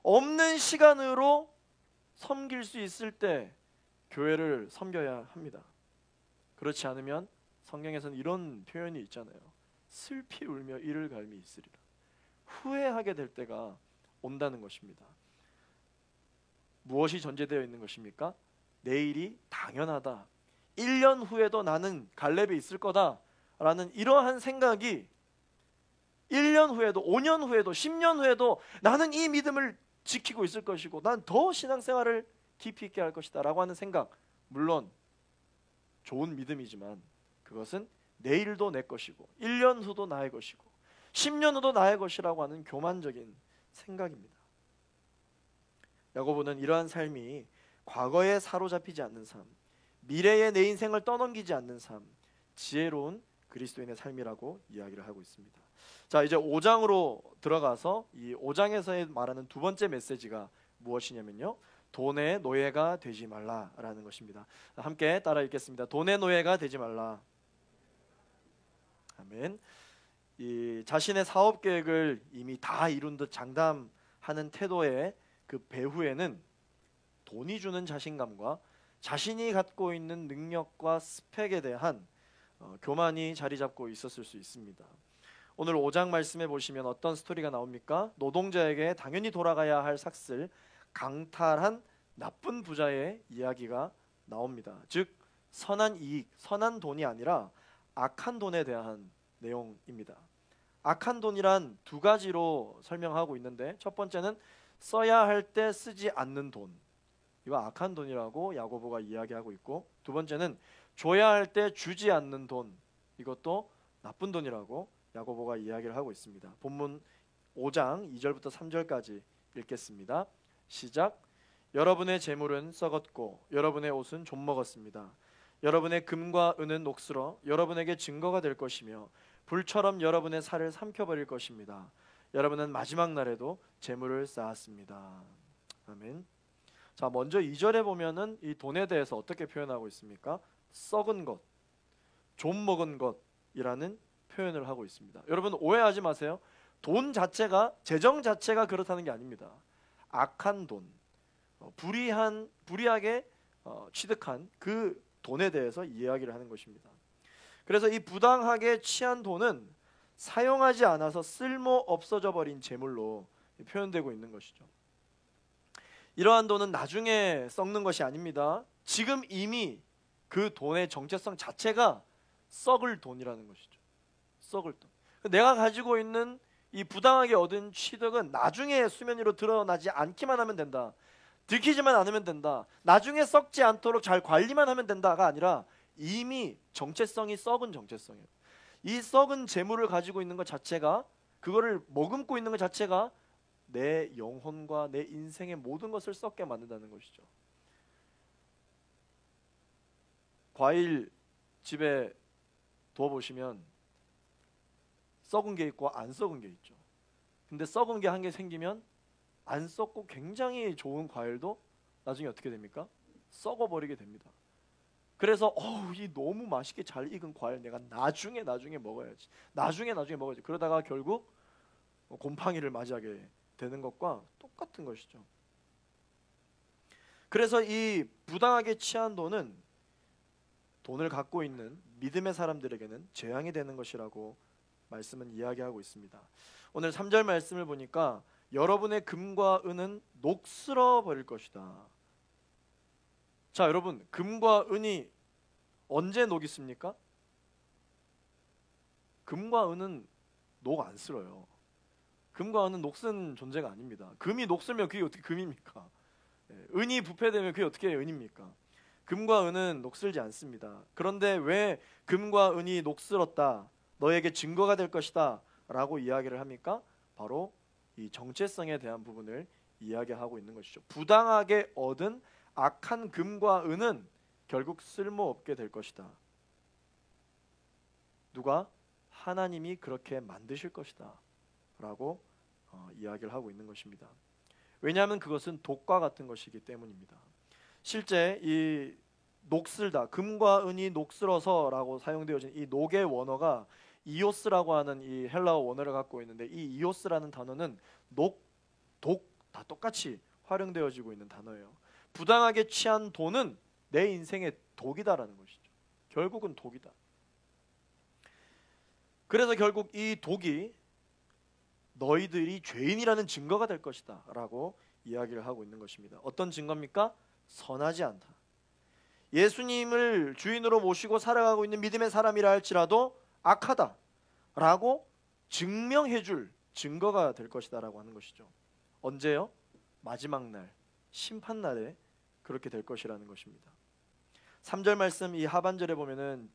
없는 시간으로 섬길 수 있을 때 교회를 섬겨야 합니다. 그렇지 않으면 성경에서는 이런 표현이 있잖아요. 슬피 울며 이를 갈미 있으리라. 후회하게 될 때가 온다는 것입니다. 무엇이 전제되어 있는 것입니까? 내일이 당연하다. 1년 후에도 나는 갈렙에 있을 거다라는 이러한 생각이 1년 후에도, 5년 후에도, 10년 후에도 나는 이 믿음을 지키고 있을 것이고 난 더 신앙생활을 깊이 있게 할 것이다 라고 하는 생각, 물론 좋은 믿음이지만 그것은 내일도 내 것이고 1년 후도 나의 것이고 10년 후도 나의 것이라고 하는 교만적인 생각입니다. 야고보는 이러한 삶이 과거에 사로잡히지 않는 삶, 미래의 내 인생을 떠넘기지 않는 삶, 지혜로운 그리스도인의 삶이라고 이야기를 하고 있습니다. 자, 이제 5장으로 들어가서 이 5장에서 말하는 두 번째 메시지가 무엇이냐면요, 돈의 노예가 되지 말라라는 것입니다. 함께 따라 읽겠습니다. 돈의 노예가 되지 말라. 아멘. 이 자신의 사업 계획을 이미 다 이룬 듯 장담하는 태도의 그 배후에는 돈이 주는 자신감과 자신이 갖고 있는 능력과 스펙에 대한 교만이 자리 잡고 있었을 수 있습니다. 오늘 5장 말씀에 보시면 어떤 스토리가 나옵니까? 노동자에게 당연히 돌아가야 할 삭슬, 강탈한 나쁜 부자의 이야기가 나옵니다. 즉 선한 이익, 선한 돈이 아니라 악한 돈에 대한 내용입니다. 악한 돈이란 두 가지로 설명하고 있는데, 첫 번째는 써야 할 때 쓰지 않는 돈, 이거 악한 돈이라고 야고보가 이야기하고 있고, 두 번째는 줘야 할 때 주지 않는 돈, 이것도 나쁜 돈이라고 야고보가 이야기를 하고 있습니다. 본문 5장 2절부터 3절까지 읽겠습니다. 시작. 여러분의 재물은 썩었고 여러분의 옷은 좀 먹었습니다. 여러분의 금과 은은 녹슬어 여러분에게 증거가 될 것이며 불처럼 여러분의 살을 삼켜버릴 것입니다. 여러분은 마지막 날에도 재물을 쌓았습니다. 아멘. 자, 먼저 2절에 보면은 이 돈에 대해서 어떻게 표현하고 있습니까? 썩은 것, 좀 먹은 것이라는 표현을 하고 있습니다. 여러분 오해하지 마세요. 돈 자체가, 재정 자체가 그렇다는 게 아닙니다. 악한 돈, 불이하게 취득한 그 돈에 대해서 이야기를 하는 것입니다. 그래서 이 부당하게 취한 돈은 사용하지 않아서 쓸모 없어져 버린 재물로 표현되고 있는 것이죠. 이러한 돈은 나중에 썩는 것이 아닙니다. 지금 이미 그 돈의 정체성 자체가 썩을 돈이라는 것이죠. 썩을 돈. 내가 가지고 있는 이 부당하게 얻은 취득은 나중에 수면 위로 드러나지 않기만 하면 된다. 들키지만 않으면 된다. 나중에 썩지 않도록 잘 관리만 하면 된다가 아니라 이미 정체성이 썩은 정체성이에요. 이 썩은 재물을 가지고 있는 것 자체가, 그거를 머금고 있는 것 자체가 내 영혼과 내 인생의 모든 것을 썩게 만든다는 것이죠. 과일 집에 두어보시면 썩은 게 있고 안 썩은 게 있죠. 근데 썩은 게 한 개 생기면 안 썩고 굉장히 좋은 과일도 나중에 어떻게 됩니까? 썩어버리게 됩니다. 그래서 이 너무 맛있게 잘 익은 과일 내가 나중에 먹어야지. 나중에 먹어야지. 그러다가 결국 곰팡이를 맞이하게 되는 것과 똑같은 것이죠. 그래서 이 부당하게 취한 돈은 돈을 갖고 있는 믿음의 사람들에게는 재앙이 되는 것이라고 말씀은 이야기하고 있습니다. 오늘 3절 말씀을 보니까 여러분의 금과 은은 녹슬어 버릴 것이다. 자, 여러분, 금과 은이 언제 녹이 씁니까? 금과 은은 녹 안 쓸어요. 금과 은은 녹슨 존재가 아닙니다. 금이 녹슬면 그게 어떻게 금입니까? 은이 부패되면 그게 어떻게 은입니까? 금과 은은 녹슬지 않습니다. 그런데 왜 금과 은이 녹슬었다, 너에게 증거가 될 것이다 라고 이야기를 합니까? 바로 이 정체성에 대한 부분을 이야기하고 있는 것이죠. 부당하게 얻은 악한 금과 은은 결국 쓸모없게 될 것이다. 누가? 하나님이 그렇게 만드실 것이다 라고 이야기를 하고 있는 것입니다. 왜냐하면 그것은 독과 같은 것이기 때문입니다. 실제 이 녹슬다, 금과 은이 녹슬어서 라고 사용되어진 이 녹의 원어가 이오스라고 하는 이 헬라어 원어를 갖고 있는데, 이 이오스라는 단어는 녹, 독 다 똑같이 활용되어지고 있는 단어예요. 부당하게 취한 돈은 내 인생의 독이다라는 것이죠. 결국은 독이다. 그래서 결국 이 독이 너희들이 죄인이라는 증거가 될 것이다 라고 이야기를 하고 있는 것입니다. 어떤 증거입니까? 선하지 않다. 예수님을 주인으로 모시고 살아가고 있는 믿음의 사람이라 할지라도 악하다 라고 증명해줄 증거가 될 것이다 라고 하는 것이죠. 언제요? 마지막 날, 심판날에 그렇게 될 것이라는 것입니다. 3절 말씀 이 하반절에 보면은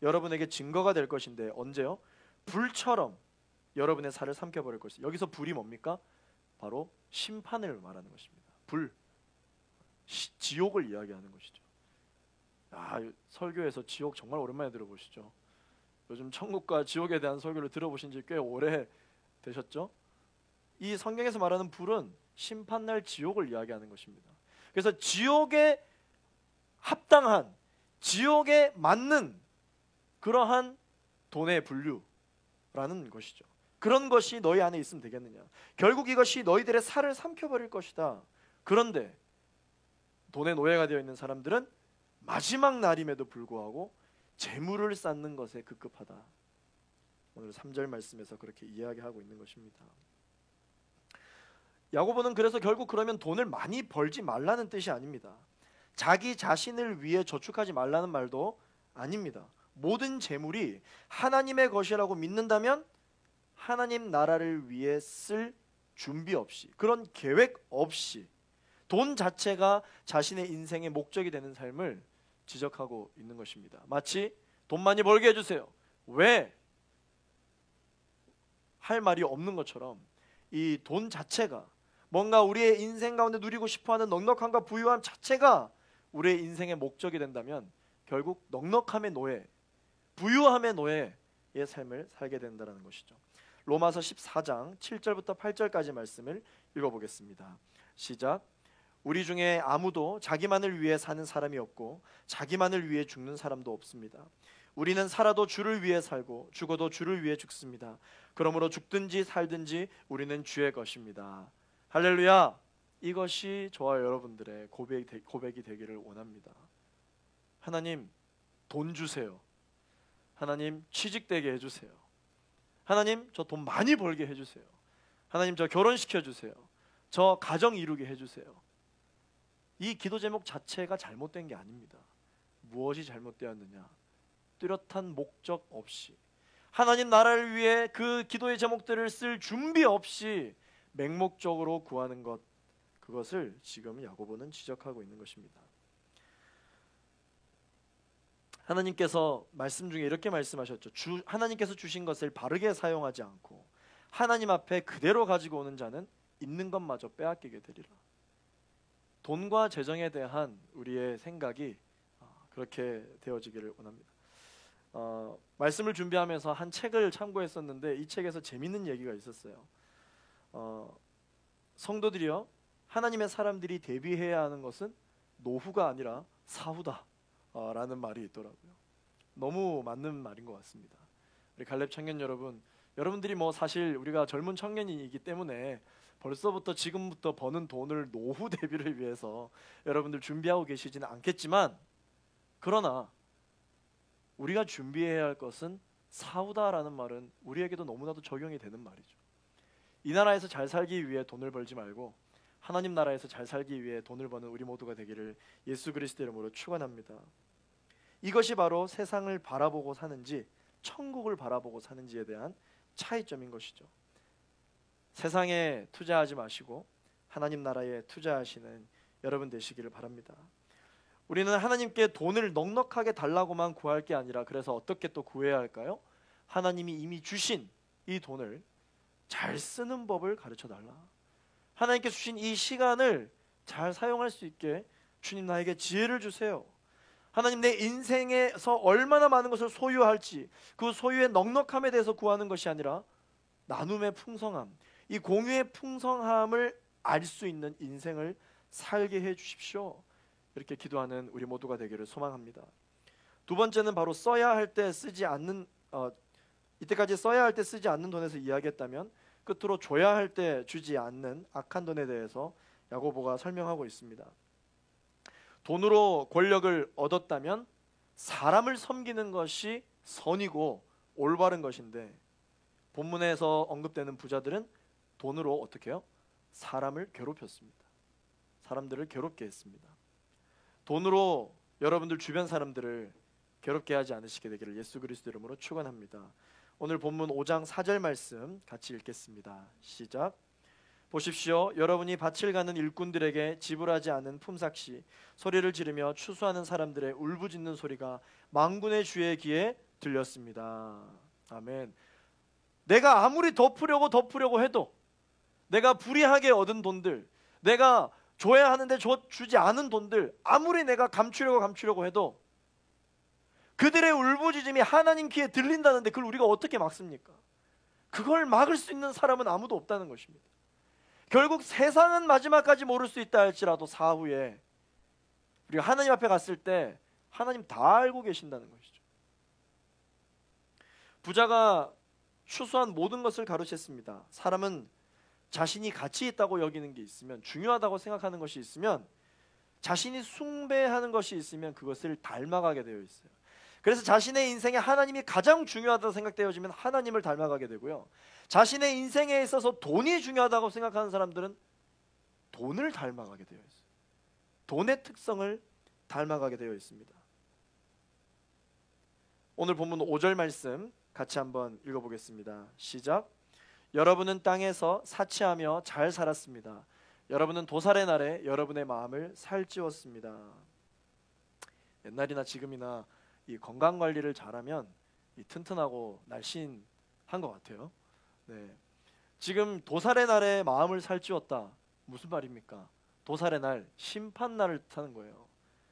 여러분에게 증거가 될 것인데 언제요? 불처럼 여러분의 살을 삼켜버릴 것이다. 여기서 불이 뭡니까? 바로 심판을 말하는 것입니다. 불, 지옥을 이야기하는 것이죠. 설교에서 지옥 정말 오랜만에 들어보시죠. 요즘 천국과 지옥에 대한 설교를 들어보신 지 꽤 오래 되셨죠? 이 성경에서 말하는 불은 심판날 지옥을 이야기하는 것입니다. 그래서 지옥에 합당한, 지옥에 맞는 그러한 돈의 분류라는 것이죠. 그런 것이 너희 안에 있으면 되겠느냐. 결국 이것이 너희들의 살을 삼켜버릴 것이다. 그런데 돈의 노예가 되어 있는 사람들은 마지막 날임에도 불구하고 재물을 쌓는 것에 급급하다. 오늘 3절 말씀에서 그렇게 이야기하고 있는 것입니다. 야고보는 그래서 결국 그러면 돈을 많이 벌지 말라는 뜻이 아닙니다. 자기 자신을 위해 저축하지 말라는 말도 아닙니다. 모든 재물이 하나님의 것이라고 믿는다면 하나님 나라를 위해 쓸 준비 없이, 그런 계획 없이 돈 자체가 자신의 인생의 목적이 되는 삶을 지적하고 있는 것입니다. 마치 돈 많이 벌게 해주세요. 왜? 할 말이 없는 것처럼 이 돈 자체가 뭔가 우리의 인생 가운데 누리고 싶어하는 넉넉함과 부유함 자체가 우리의 인생의 목적이 된다면 결국 넉넉함의 노예, 부유함의 노예의 삶을 살게 된다는 것이죠. 로마서 14장 7절부터 8절까지 말씀을 읽어보겠습니다. 시작. 우리 중에 아무도 자기만을 위해 사는 사람이 없고 자기만을 위해 죽는 사람도 없습니다. 우리는 살아도 주를 위해 살고 죽어도 주를 위해 죽습니다. 그러므로 죽든지 살든지 우리는 주의 것입니다. 할렐루야. 이것이 저와 여러분들의 고백이 되기를 원합니다. 하나님, 돈 주세요. 하나님, 취직되게 해주세요. 하나님, 저 돈 많이 벌게 해주세요. 하나님, 저 결혼시켜 주세요. 저 가정 이루게 해주세요. 이 기도 제목 자체가 잘못된 게 아닙니다. 무엇이 잘못되었느냐? 뚜렷한 목적 없이, 하나님 나라를 위해 그 기도의 제목들을 쓸 준비 없이 맹목적으로 구하는 것, 그것을 지금 야고보는 지적하고 있는 것입니다. 하나님께서 말씀 중에 이렇게 말씀하셨죠. 하나님께서 주신 것을 바르게 사용하지 않고 하나님 앞에 그대로 가지고 오는 자는 있는 것마저 빼앗기게 되리라. 돈과 재정에 대한 우리의 생각이 그렇게 되어지기를 원합니다. 말씀을 준비하면서 한 책을 참고했었는데 이 책에서 재밌는 얘기가 있었어요. 성도들이요, 하나님의 사람들이 대비해야 하는 것은 노후가 아니라 사후다 라는 말이 있더라고요. 너무 맞는 말인 것 같습니다. 우리 갈렙 청년 여러분, 여러분들이 사실 우리가 젊은 청년이기 때문에 벌써부터 지금부터 버는 돈을 노후 대비를 위해서 여러분들 준비하고 계시지는 않겠지만, 그러나 우리가 준비해야 할 것은 사후다라는 말은 우리에게도 너무나도 적용이 되는 말이죠. 이 나라에서 잘 살기 위해 돈을 벌지 말고 하나님 나라에서 잘 살기 위해 돈을 버는 우리 모두가 되기를 예수 그리스도 이름으로 축원합니다. 이것이 바로 세상을 바라보고 사는지 천국을 바라보고 사는지에 대한 차이점인 것이죠. 세상에 투자하지 마시고 하나님 나라에 투자하시는 여러분 되시기를 바랍니다. 우리는 하나님께 돈을 넉넉하게 달라고만 구할 게 아니라, 그래서 어떻게 또 구해야 할까요? 하나님이 이미 주신 이 돈을 잘 쓰는 법을 가르쳐 달라. 하나님께 주신 이 시간을 잘 사용할 수 있게 주님 나에게 지혜를 주세요. 하나님, 내 인생에서 얼마나 많은 것을 소유할지 그 소유의 넉넉함에 대해서 구하는 것이 아니라 나눔의 풍성함, 이 공유의 풍성함을 알 수 있는 인생을 살게 해 주십시오. 이렇게 기도하는 우리 모두가 되기를 소망합니다. 두 번째는 바로 써야 할 때 쓰지 않는, 이때까지 써야 할 때 쓰지 않는 돈에서 이야기했다면, 끝으로 줘야 할 때 주지 않는 악한 돈에 대해서 야고보가 설명하고 있습니다. 돈으로 권력을 얻었다면 사람을 섬기는 것이 선이고 올바른 것인데, 본문에서 언급되는 부자들은 돈으로 어떻게 해요? 사람을 괴롭혔습니다. 사람들을 괴롭게 했습니다. 돈으로 여러분들 주변 사람들을 괴롭게 하지 않으시게 되기를 예수 그리스도 이름으로 축원합니다. 오늘 본문 5장 4절 말씀 같이 읽겠습니다. 시작. 보십시오. 여러분이 밭을 가는 일꾼들에게 지불하지 않은 품삯이 소리를 지르며 추수하는 사람들의 울부짖는 소리가 만군의 주의 귀에 들렸습니다. 아멘. 내가 아무리 덮으려고 해도, 내가 불의하게 얻은 돈들, 내가 줘야 하는데 주지 않은 돈들, 아무리 내가 감추려고 해도 그들의 울부짖음이 하나님 귀에 들린다는데 그걸 우리가 어떻게 막습니까? 그걸 막을 수 있는 사람은 아무도 없다는 것입니다. 결국 세상은 마지막까지 모를 수 있다 할지라도 사후에 우리가 하나님 앞에 갔을 때 하나님 다 알고 계신다는 것이죠. 부자가 추수한 모든 것을 가로챘습니다. 사람은 자신이 가치 있다고 여기는 게 있으면, 중요하다고 생각하는 것이 있으면, 자신이 숭배하는 것이 있으면 그것을 닮아가게 되어 있어요. 그래서 자신의 인생에 하나님이 가장 중요하다고 생각되어지면 하나님을 닮아가게 되고요, 자신의 인생에 있어서 돈이 중요하다고 생각하는 사람들은 돈을 닮아가게 되어 있어요. 돈의 특성을 닮아가게 되어 있습니다. 오늘 본문 5절 말씀 같이 한번 읽어보겠습니다. 시작. 여러분은 땅에서 사치하며 잘 살았습니다. 여러분은 도살의 날에 여러분의 마음을 살찌웠습니다. 옛날이나 지금이나 이 건강관리를 잘하면 이 튼튼하고 날씬한 것 같아요. 네. 지금 도살의 날에 마음을 살찌웠다. 무슨 말입니까? 도살의 날, 심판날을 뜻하는 거예요.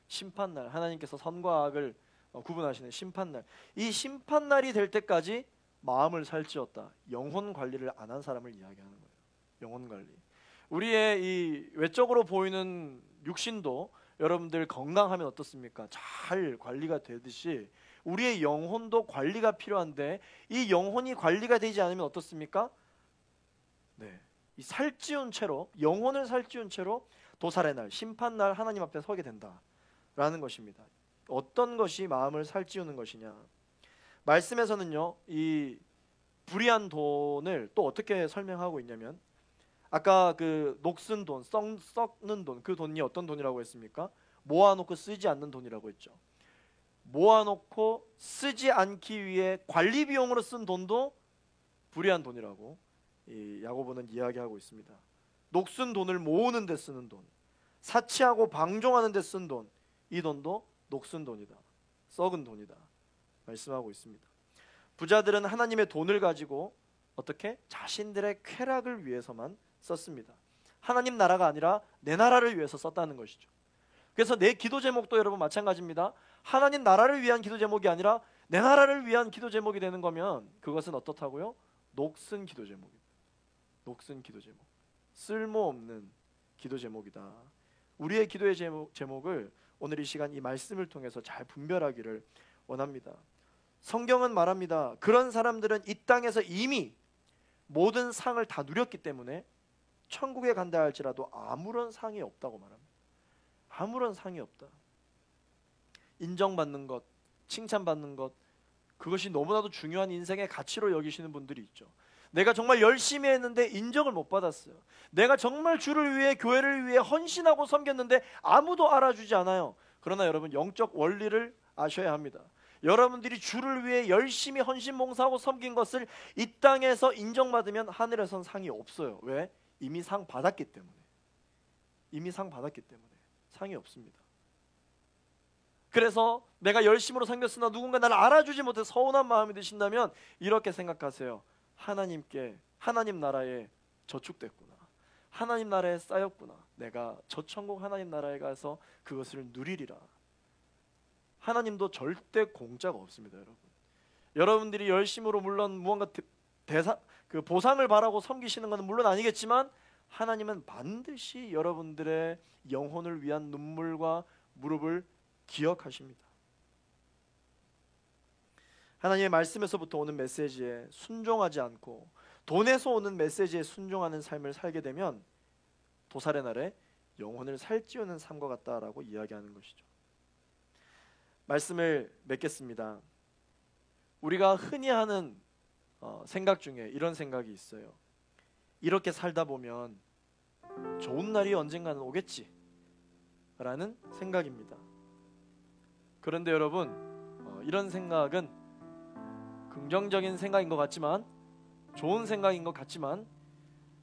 심판날, 하나님께서 선과 악을 구분하시는 심판날. 이 심판날이 될 때까지 마음을 살찌웠다. 영혼 관리를 안 한 사람을 이야기하는 거예요. 영혼 관리. 우리의 이 외적으로 보이는 육신도 여러분들 건강하면 어떻습니까? 잘 관리가 되듯이 우리의 영혼도 관리가 필요한데, 이 영혼이 관리가 되지 않으면 어떻습니까? 네, 이 살찌운 채로, 영혼을 살찌운 채로 도살의 날, 심판 날 하나님 앞에 서게 된다라는 것입니다. 어떤 것이 마음을 살찌우는 것이냐? 말씀에서는요, 이 불의한 돈을 또 어떻게 설명하고 있냐면, 아까 그 녹슨 돈, 썩는 돈, 그 돈이 어떤 돈이라고 했습니까? 모아놓고 쓰지 않는 돈이라고 했죠. 모아놓고 쓰지 않기 위해 관리 비용으로 쓴 돈도 불의한 돈이라고 이 야고보는 이야기하고 있습니다. 녹슨 돈을 모으는 데 쓰는 돈, 사치하고 방종하는 데 쓴 돈, 이 돈도 녹슨 돈이다, 썩은 돈이다 말씀하고 있습니다. 부자들은 하나님의 돈을 가지고 어떻게? 자신들의 쾌락을 위해서만 썼습니다. 하나님 나라가 아니라 내 나라를 위해서 썼다는 것이죠. 그래서 내 기도 제목도 여러분 마찬가지입니다. 하나님 나라를 위한 기도 제목이 아니라 내 나라를 위한 기도 제목이 되는 거면 그것은 어떻다고요? 녹슨 기도 제목입니다. 녹슨 기도 제목, 쓸모없는 기도 제목이다. 우리의 기도의 제목을 오늘 이 시간 이 말씀을 통해서 잘 분별하기를 원합니다. 성경은 말합니다. 그런 사람들은 이 땅에서 이미 모든 상을 다 누렸기 때문에 천국에 간다 할지라도 아무런 상이 없다고 말합니다. 아무런 상이 없다. 인정받는 것, 칭찬받는 것, 그것이 너무나도 중요한 인생의 가치로 여기시는 분들이 있죠. 내가 정말 열심히 했는데 인정을 못 받았어요. 내가 정말 주를 위해, 교회를 위해 헌신하고 섬겼는데 아무도 알아주지 않아요. 그러나 여러분, 영적 원리를 아셔야 합니다. 여러분들이 주를 위해 열심히 헌신 봉사하고 섬긴 것을 이 땅에서 인정받으면 하늘에선 상이 없어요. 왜? 이미 상 받았기 때문에. 이미 상 받았기 때문에 상이 없습니다. 그래서 내가 열심으로 섬겼으나 누군가 나를 알아주지 못해 서운한 마음이 드신다면 이렇게 생각하세요. 하나님께, 하나님 나라에 저축됐구나, 하나님 나라에 쌓였구나, 내가 저 천국 하나님 나라에 가서 그것을 누리리라. 하나님도 절대 공짜가 없습니다. 여러분, 여러분들이 열심으로 물론 무언가 그 보상을 바라고 섬기시는 것은 물론 아니겠지만, 하나님은 반드시 여러분들의 영혼을 위한 눈물과 무릎을 기억하십니다. 하나님의 말씀에서부터 오는 메시지에 순종하지 않고 돈에서 오는 메시지에 순종하는 삶을 살게 되면 도살의 날에 영혼을 살찌우는 삶과 같다라고 이야기하는 것이죠. 말씀을 맺겠습니다. 우리가 흔히 하는 생각 중에 이런 생각이 있어요. 이렇게 살다 보면 좋은 날이 언젠가는 오겠지 라는 생각입니다. 그런데 여러분, 이런 생각은 긍정적인 생각인 것 같지만, 좋은 생각인 것 같지만,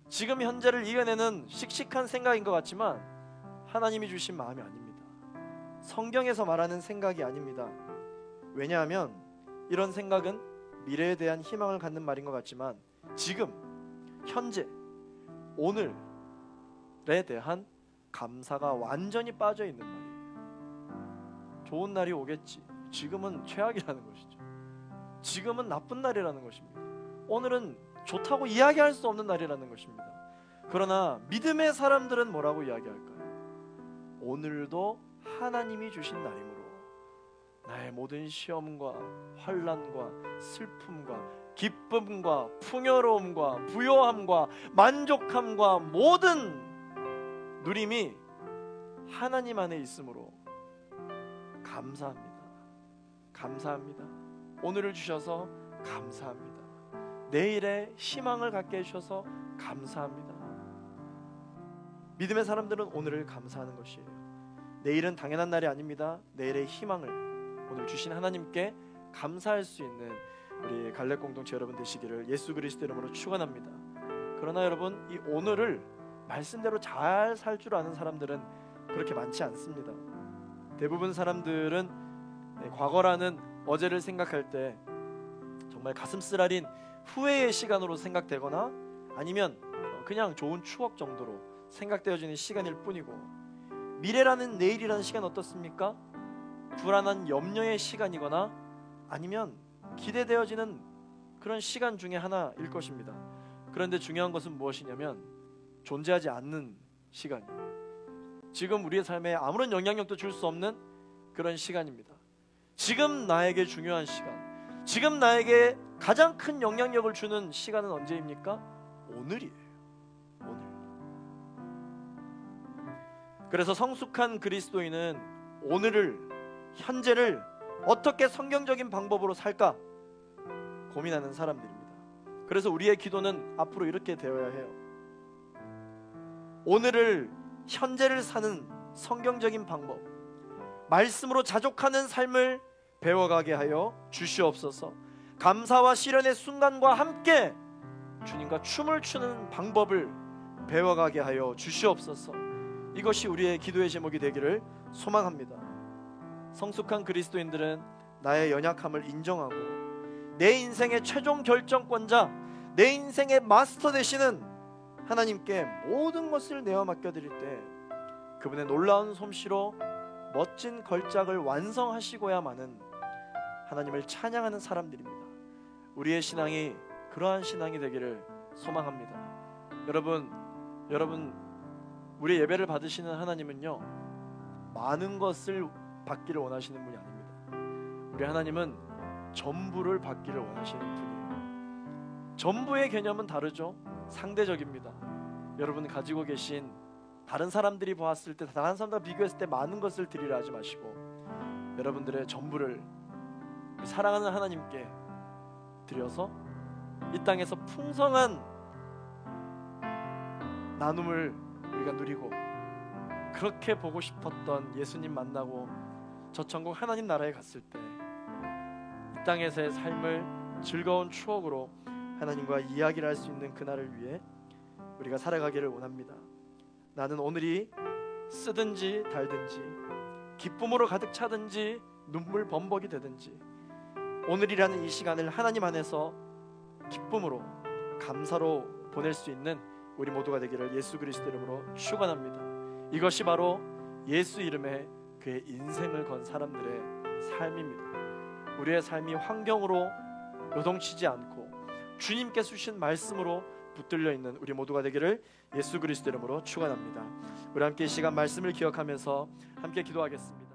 지금 현재를 이겨내는 씩씩한 생각인 것 같지만 하나님이 주신 마음이 아닙니다. 성경에서 말하는 생각이 아닙니다. 왜냐하면 이런 생각은 미래에 대한 희망을 갖는 말인 것 같지만, 지금 현재 오늘에 대한 감사가 완전히 빠져 있는 말이에요. 좋은 날이 오겠지, 지금은 최악이라는 것이죠. 지금은 나쁜 날이라는 것입니다. 오늘은 좋다고 이야기할 수 없는 날이라는 것입니다. 그러나 믿음의 사람들은 뭐라고 이야기할까요? 오늘도 하나님이 주신 날이므로 나의 모든 시험과 환난과 슬픔과 기쁨과 풍요로움과 부요함과 만족함과 모든 누림이 하나님 안에 있으므로 감사합니다. 감사합니다. 오늘을 주셔서 감사합니다. 내일의 희망을 갖게 해주셔서 감사합니다. 믿음의 사람들은 오늘을 감사하는 것이에요. 내일은 당연한 날이 아닙니다. 내일의 희망을 오늘 주신 하나님께 감사할 수 있는 우리 갈렙 공동체 여러분 되시기를 예수 그리스도 이름으로 축원합니다. 그러나 여러분, 이 오늘을 말씀대로 잘 살 줄 아는 사람들은 그렇게 많지 않습니다. 대부분 사람들은 과거라는 어제를 생각할 때 정말 가슴 쓰라린 후회의 시간으로 생각되거나 아니면 그냥 좋은 추억 정도로 생각되어지는 시간일 뿐이고, 미래라는, 내일이라는 시간 어떻습니까? 불안한 염려의 시간이거나 아니면 기대되어지는 그런 시간 중에 하나일 것입니다. 그런데 중요한 것은 무엇이냐면 존재하지 않는 시간이에요. 지금 우리의 삶에 아무런 영향력도 줄 수 없는 그런 시간입니다. 지금 나에게 중요한 시간, 지금 나에게 가장 큰 영향력을 주는 시간은 언제입니까? 오늘이에요. 오늘. 그래서 성숙한 그리스도인은 오늘을, 현재를 어떻게 성경적인 방법으로 살까 고민하는 사람들입니다. 그래서 우리의 기도는 앞으로 이렇게 되어야 해요. 오늘을, 현재를 사는 성경적인 방법, 말씀으로 자족하는 삶을 배워가게 하여 주시옵소서. 감사와 시련의 순간과 함께 주님과 춤을 추는 방법을 배워가게 하여 주시옵소서. 이것이 우리의 기도의 제목이 되기를 소망합니다. 성숙한 그리스도인들은 나의 연약함을 인정하고 내 인생의 최종 결정권자, 내 인생의 마스터 되시는 하나님께 모든 것을 내어 맡겨드릴 때 그분의 놀라운 솜씨로 멋진 걸작을 완성하시고야마는 하나님을 찬양하는 사람들입니다. 우리의 신앙이 그러한 신앙이 되기를 소망합니다. 여러분 우리의 예배를 받으시는 하나님은요, 많은 것을 받기를 원하시는 분이 아닙니다. 우리 하나님은 전부를 받기를 원하시는 분이에요. 전부의 개념은 다르죠. 상대적입니다. 여러분 가지고 계신, 다른 사람들이 보았을 때, 다른 사람들과 비교했을 때 많은 것을 드리라 하지 마시고 여러분들의 전부를 사랑하는 하나님께 드려서 이 땅에서 풍성한 나눔을 우리가 누리고, 그렇게 보고 싶었던 예수님 만나고 저 천국 하나님 나라에 갔을 때 이 땅에서의 삶을 즐거운 추억으로 하나님과 이야기를 할 수 있는 그날을 위해 우리가 살아가기를 원합니다. 나는 오늘이 쓰든지 달든지, 기쁨으로 가득 차든지 눈물 범벅이 되든지, 오늘이라는 이 시간을 하나님 안에서 기쁨으로, 감사로 보낼 수 있는 우리 모두가 되기를 예수 그리스도 이름으로 축원합니다. 이것이 바로 예수 이름에 그의 인생을 건 사람들의 삶입니다. 우리의 삶이 환경으로 요동치지 않고 주님께 주신 말씀으로 붙들려 있는 우리 모두가 되기를 예수 그리스도 이름으로 축원합니다. 우리 함께 이 시간 말씀을 기억하면서 함께 기도하겠습니다.